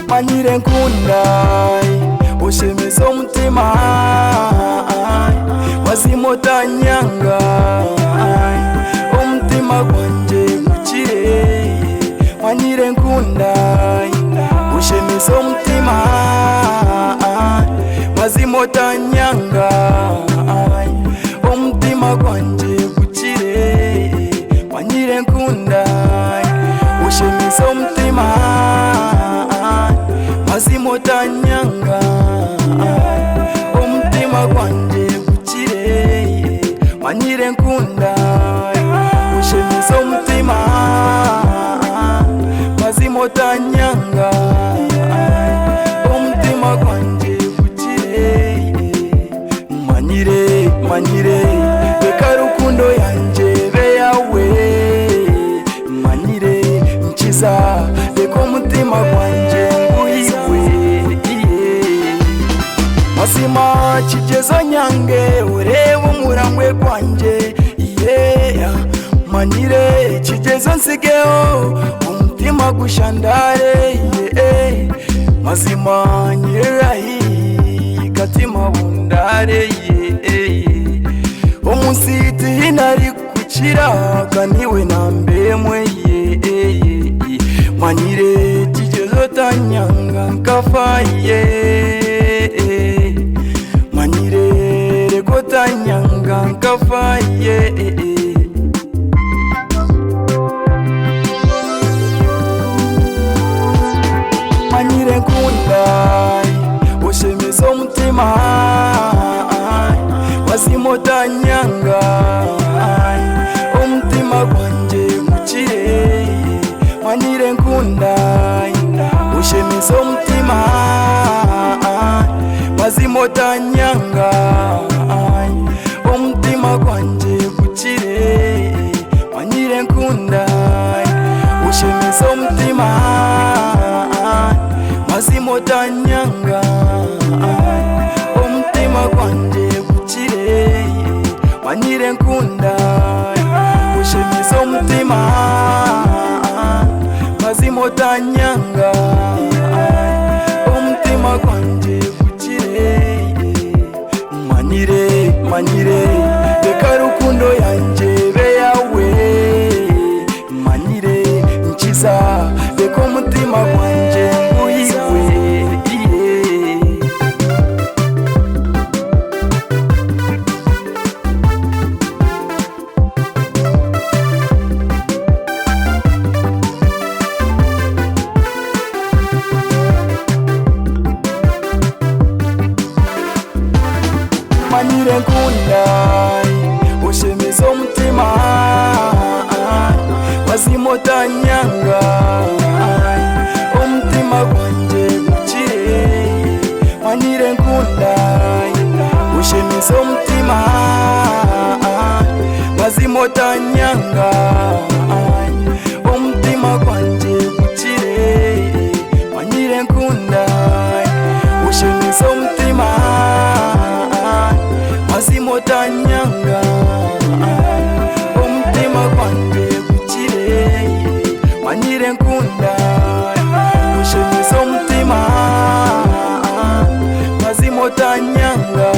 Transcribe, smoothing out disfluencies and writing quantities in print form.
manyire nkunda ushemeza umutima wazimotanyanga umutima gwanje gukire manyire nkunda ushemeza umutima wazimotanyanga umutima gwanje gukire manyire nkunda ushemeza umutima wazimotanyanga umutima gwanje gukire manyire nkunda ushemeza umutima wazimotanyanga umutima gwanje gukire manyire reka rukundo yanje be yawe manyire nkiza reka umutima gwanje masima kigezo nyange ureba umurangwe kwanje manyire kigezo nsigeho umutima gushandare mazima nyirahi katima bundare umusiti hinari kukira kaniwe nambemwe manyire kigezo tanyanga nkafaye manyire reko tanyanga nkafaye manyire nkunda ushemeza umutima wazimotanyanga umutima gwanje gukire manyire nkunda ushemeza umutima wazimotanyanga umutima gwanje gukire manyire nkunda ushemeza umutima wazimotanyanga umutima gwanje gukire manyire nkunda ushemeza umutima wazimotanyanga umutima gwanje manyire reka rukundo yanje be yawe manyire nkiza reka umutima gwanje nguhiwe manyire nkunda ushemeza umutima wazimotanyanga umutima gwanje gukire manyire nkunda ushemeza umutima wazimotanyanga umutima gwanje gukire manyire nkunda ushemeza umutima wazimotanyanga umutima gwanje gukire manyire nkunda ushemeza umutima wazimotanyanga